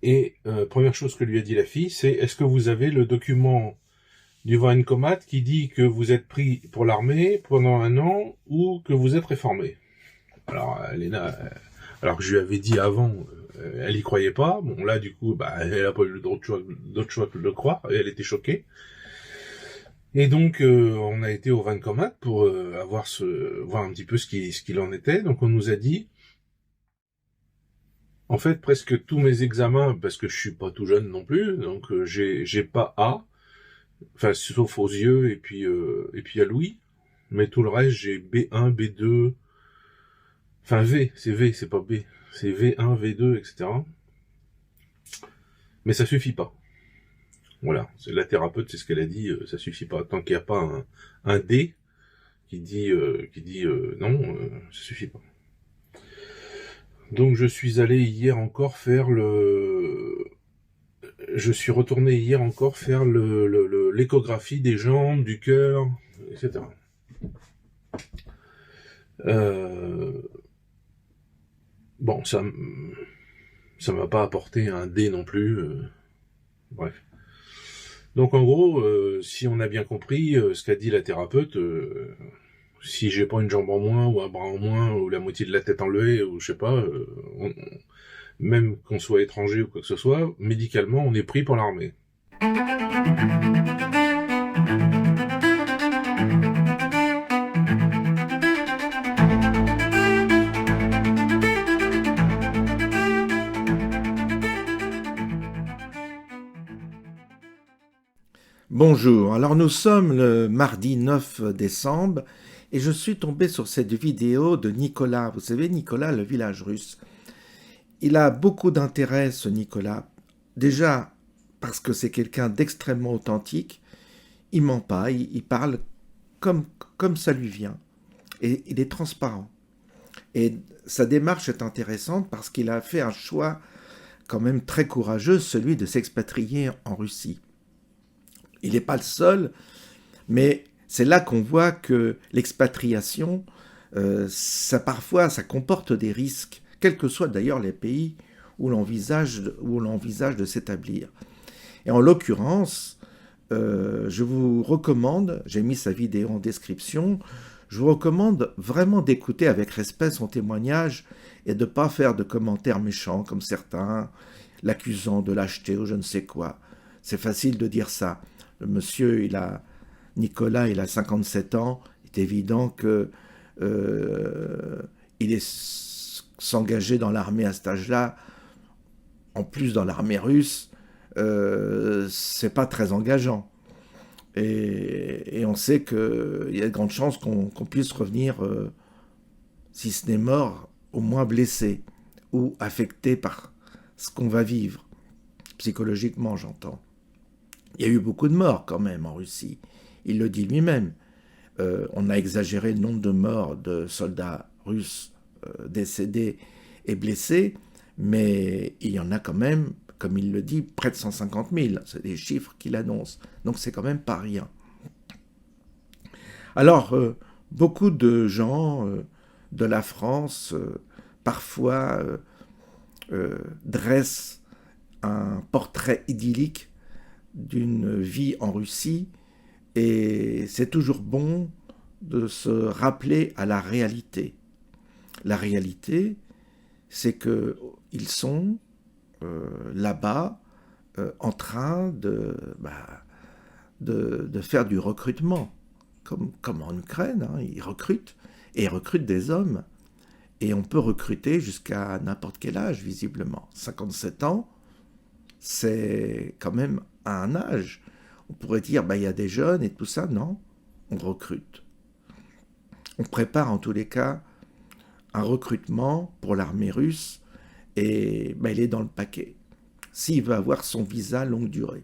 Et première chose que lui a dit la fille, c'est: est-ce que vous avez le document du voinicommat qui dit que vous êtes pris pour l'armée pendant 1 an ou que vous êtes réformé? Alors Léna, alors que je lui avais dit avant, elle y croyait pas. Bon là du coup, elle a pas eu d'autre choix que de le croire, et elle était choquée. Et donc on a été au voinicommat pour voir un petit peu ce qu'il en était. Donc on nous a dit, en fait, presque tous mes examens, parce que je suis pas tout jeune non plus, donc j'ai pas A, enfin sauf aux yeux et puis à l'ouïe, mais tout le reste j'ai B1, B2, enfin V, c'est pas B, c'est V1, V2, etc. Mais ça suffit pas. Voilà, c'est la thérapeute, c'est ce qu'elle a dit, ça suffit pas. Tant qu'il n'y a pas un D qui dit non, ça suffit pas. Donc je suis allé hier encore faire je suis retourné hier encore faire l'échographie des jambes, du cœur, etc. Euh, bon, ça m'a pas apporté un D non plus. Bref. Donc en gros, si on a bien compris ce qu'a dit la thérapeute, si j'ai pas une jambe en moins ou un bras en moins ou la moitié de la tête enlevée ou je sais pas, même qu'on soit étranger ou quoi que ce soit, médicalement on est pris pour l'armée. Bonjour, alors nous sommes le mardi 9 décembre et je suis tombé sur cette vidéo de Nicolas. Vous savez, Nicolas, le village russe. Il a beaucoup d'intérêt, ce Nicolas. Déjà parce que c'est quelqu'un d'extrêmement authentique. Il ment pas, il parle comme ça lui vient. Et il est transparent. Et sa démarche est intéressante parce qu'il a fait un choix quand même très courageux, celui de s'expatrier en Russie. Il n'est pas le seul, mais c'est là qu'on voit que l'expatriation, ça comporte des risques, quels que soient d'ailleurs les pays où l'on envisage de s'établir. Et en l'occurrence, je vous recommande, j'ai mis sa vidéo en description, je vous recommande vraiment d'écouter avec respect son témoignage et de ne pas faire de commentaires méchants comme certains, l'accusant de lâcheté ou je ne sais quoi. C'est facile de dire ça. Le monsieur, Nicolas, il a 57 ans. Il est évident que il est s'engager dans l'armée à cet âge-là, en plus dans l'armée russe, c'est pas très engageant. Et on sait qu'il y a de grandes chances qu'on puisse revenir, si ce n'est mort, au moins blessé ou affecté par ce qu'on va vivre, psychologiquement j'entends. Il y a eu beaucoup de morts quand même en Russie. Il le dit lui-même. On a exagéré le nombre de morts de soldats russes décédés et blessés, mais il y en a quand même, comme il le dit, près de 150 000. C'est des chiffres qu'il annonce. Donc c'est quand même pas rien. Alors, beaucoup de gens de la France, parfois, dressent un portrait idyllique d'une vie en Russie, et c'est toujours bon de se rappeler à la réalité. La réalité, c'est qu'ils sont là-bas en train de faire du recrutement, comme en Ukraine, hein, ils recrutent, et ils recrutent des hommes. Et on peut recruter jusqu'à n'importe quel âge, visiblement. 57 ans, c'est quand même un âge. On pourrait dire, il y a des jeunes et tout ça. Non, on recrute. On prépare en tous les cas un recrutement pour l'armée russe et il est dans le paquet. S'il veut avoir son visa longue durée.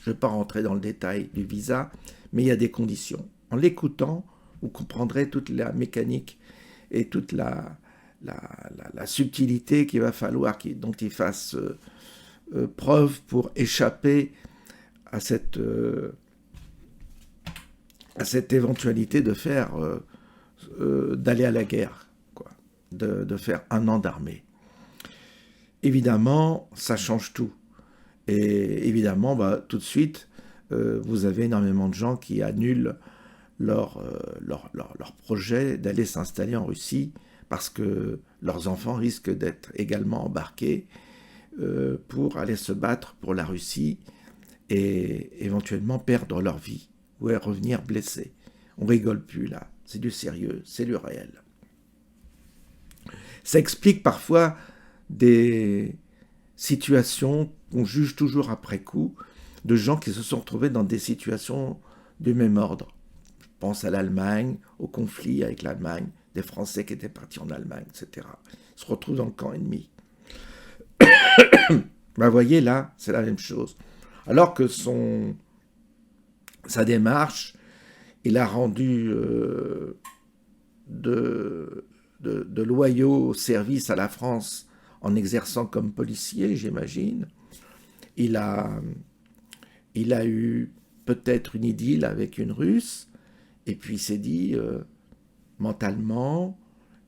Je ne vais pas rentrer dans le détail du visa, mais il y a des conditions. En l'écoutant, vous comprendrez toute la mécanique et toute la subtilité qu'il va falloir dont il fasse preuve pour échapper à cette éventualité de faire d'aller à la guerre, quoi, de faire 1 an d'armée. évidemment, ça change tout. Et évidemment, tout de suite, vous avez énormément de gens qui annulent leur projet d'aller s'installer en Russie parce que leurs enfants risquent d'être également embarqués pour aller se battre pour la Russie et éventuellement perdre leur vie ou revenir blessés. On rigole plus là, c'est du sérieux, c'est du réel. Ça explique parfois des situations qu'on juge toujours après coup, de gens qui se sont retrouvés dans des situations du même ordre. Je pense à l'Allemagne, au conflit avec l'Allemagne, des Français qui étaient partis en Allemagne, etc. Ils se retrouvent dans le camp ennemi. Vous voyez, là, c'est la même chose. Alors que sa démarche, il a rendu de loyaux services à la France en exerçant comme policier, j'imagine. Il a eu peut-être une idylle avec une Russe, et puis il s'est dit, mentalement,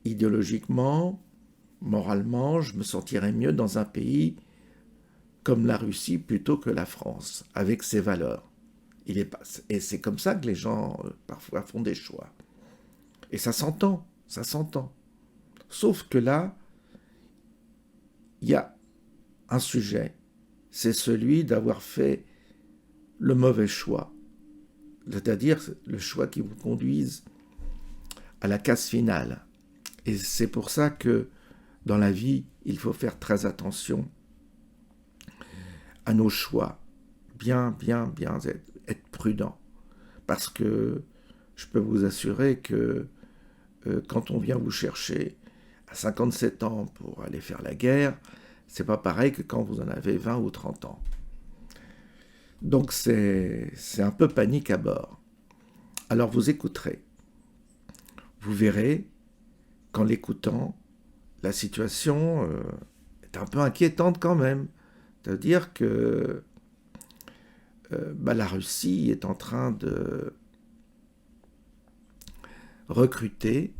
idéologiquement, moralement, je me sentirais mieux dans un pays comme la Russie plutôt que la France, avec ses valeurs. Et c'est comme ça que les gens, parfois, font des choix. Et ça s'entend, ça s'entend. Sauf que là, il y a un sujet, c'est celui d'avoir fait le mauvais choix, c'est-à-dire le choix qui vous conduise à la case finale. Et c'est pour ça que dans la vie, il faut faire très attention à nos choix, bien être prudent, parce que je peux vous assurer que quand on vient vous chercher à 57 ans pour aller faire la guerre, c'est pas pareil que quand vous en avez 20 ou 30 ans. Donc c'est un peu panique à bord. Alors vous écouterez. Vous verrez qu'en l'écoutant, la situation est un peu inquiétante quand même. C'est-à-dire que la Russie est en train de recruter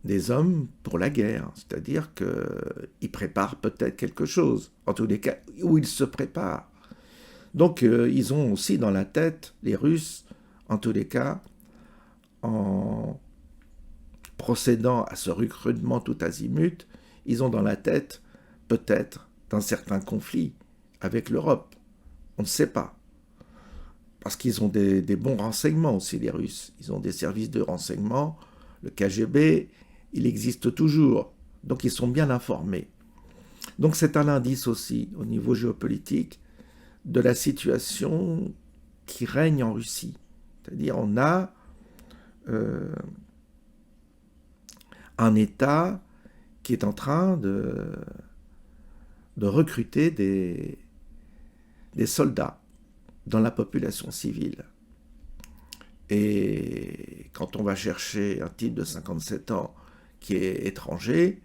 des hommes pour la guerre. C'est-à-dire qu'ils préparent peut-être quelque chose. En tous les cas, où ils se préparent. Donc ils ont aussi dans la tête, les Russes, en tous les cas, en procédant à ce recrutement tout azimut, ils ont dans la tête peut-être d'un certain conflit avec l'Europe. On ne sait pas. Parce qu'ils ont des bons renseignements aussi, les Russes. Ils ont des services de renseignement. Le KGB, il existe toujours. Donc ils sont bien informés. Donc c'est un indice aussi, au niveau géopolitique, de la situation qui règne en Russie. C'est-à-dire on a un État qui est en train de recruter des soldats dans la population civile. Et quand on va chercher un type de 57 ans qui est étranger,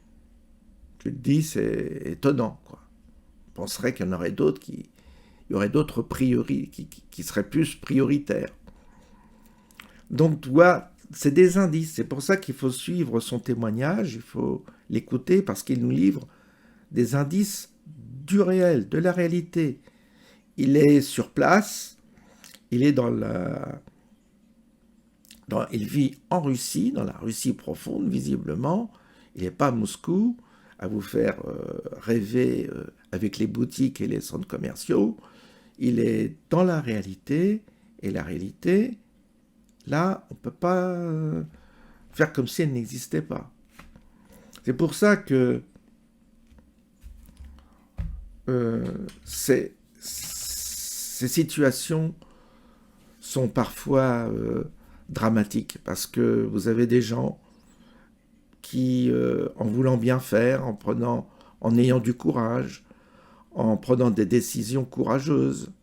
tu te dis c'est étonnant, quoi. On penserait qu'il y en aurait d'autres il y aurait d'autres qui seraient plus prioritaires. Donc, tu vois, c'est des indices. C'est pour ça qu'il faut suivre son témoignage, il faut l'écouter parce qu'il nous livre des indices du réel, de la réalité. Il est sur place, il est il vit en Russie, dans la Russie profonde, visiblement. Il n'est pas à Moscou à vous faire rêver avec les boutiques et les centres commerciaux. Il est dans la réalité, et la réalité, là, on ne peut pas faire comme si elle n'existait pas. C'est pour ça que ces situations sont parfois dramatiques, parce que vous avez des gens qui, en voulant bien faire, en ayant du courage, en prenant des décisions courageuses,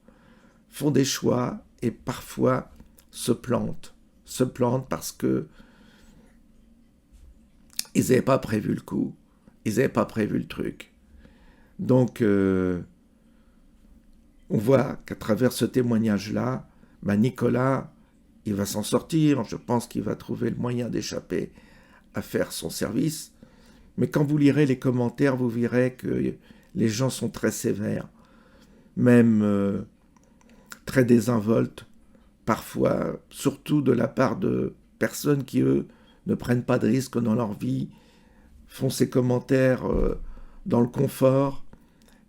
font des choix et parfois se plantent parce que ils n'avaient pas prévu le coup, ils n'avaient pas prévu le truc. Donc, on voit qu'à travers ce témoignage-là, Nicolas, il va s'en sortir, je pense qu'il va trouver le moyen d'échapper à faire son service, mais quand vous lirez les commentaires, vous verrez qu'il les gens sont très sévères, même très désinvoltes, parfois, surtout de la part de personnes qui, eux, ne prennent pas de risques dans leur vie, font ces commentaires dans le confort,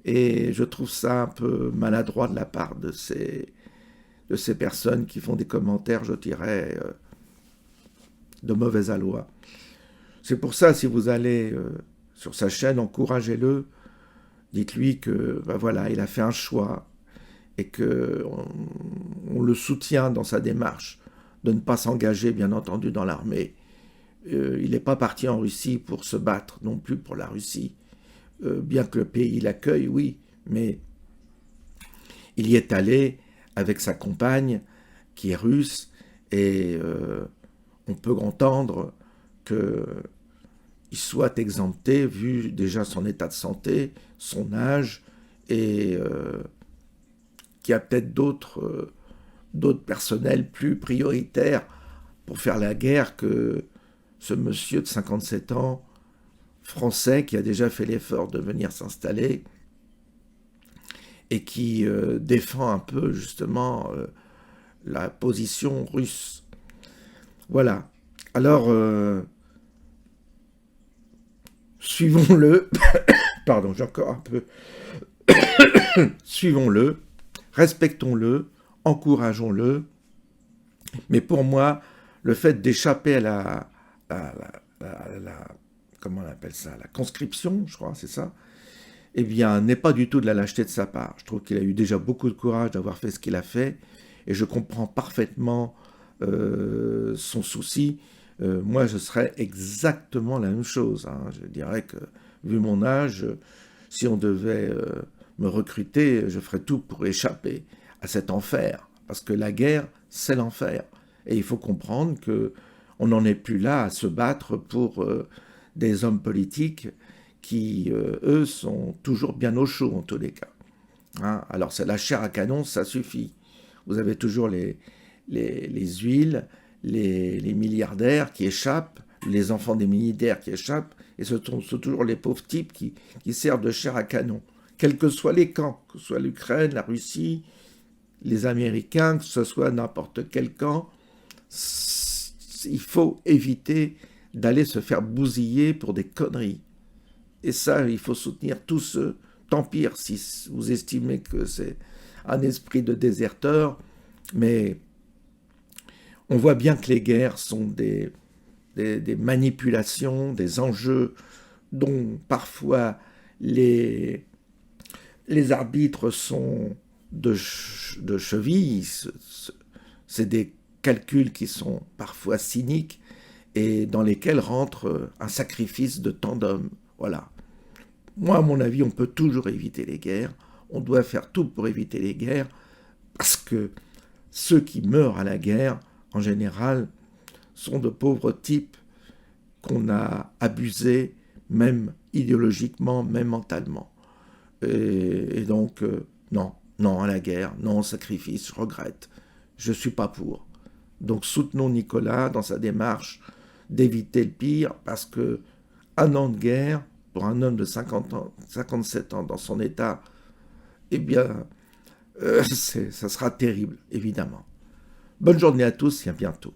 et je trouve ça un peu maladroit de la part de ces personnes qui font des commentaires, je dirais, de mauvais aloi. C'est pour ça, si vous allez sur sa chaîne, encouragez-le, dites-lui que, ben voilà, il a fait un choix et que on le soutient dans sa démarche de ne pas s'engager, bien entendu, dans l'armée. Il n'est pas parti en Russie pour se battre non plus pour la Russie, bien que le pays l'accueille, oui, mais il y est allé avec sa compagne qui est russe, et on peut entendre qu'il soit exempté, vu déjà son état de santé, son âge, et qu'il y a peut-être d'autres personnels plus prioritaires pour faire la guerre que ce monsieur de 57 ans, français, qui a déjà fait l'effort de venir s'installer et qui défend un peu justement la position russe. Voilà. Alors, suivons-le. Pardon, j'ai encore un peu. Suivons-le, respectons-le, encourageons-le. Mais pour moi, le fait d'échapper à comment on appelle ça, la conscription, je crois, c'est ça, eh bien, n'est pas du tout de la lâcheté de sa part. Je trouve qu'il a eu déjà beaucoup de courage d'avoir fait ce qu'il a fait, et je comprends parfaitement son souci. Moi, je serais exactement la même chose, hein. Je dirais que, vu mon âge, si on devait me recruter, je ferais tout pour échapper à cet enfer, parce que la guerre, c'est l'enfer. Et il faut comprendre qu'on n'en est plus là à se battre pour des hommes politiques qui, eux, sont toujours bien au chaud, en tous les cas. Hein. Alors, c'est la chair à canon, ça suffit. Vous avez toujours les huiles, les milliardaires qui échappent, les enfants des militaires qui échappent, et ce sont toujours les pauvres types qui servent de chair à canon. Quels que soient les camps, que ce soit l'Ukraine, la Russie, les Américains, que ce soit n'importe quel camp, il faut éviter d'aller se faire bousiller pour des conneries. Et ça, il faut soutenir tous ceux, tant pire si vous estimez que c'est un esprit de déserteur, mais on voit bien que les guerres sont des manipulations, des enjeux dont parfois les arbitres sont de cheville. C'est des calculs qui sont parfois cyniques et dans lesquels rentre un sacrifice de tant d'hommes. Voilà. Moi, à mon avis, on peut toujours éviter les guerres. On doit faire tout pour éviter les guerres parce que ceux qui meurent à la guerre, en général, sont de pauvres types qu'on a abusés, même idéologiquement, même mentalement. Et donc, non à la guerre, non au sacrifice, je regrette. Je ne suis pas pour. Donc soutenons Nicolas dans sa démarche d'éviter le pire, parce que un an de guerre, pour un homme de 57 ans dans son état, eh bien, ça sera terrible, évidemment. Bonne journée à tous et à bientôt.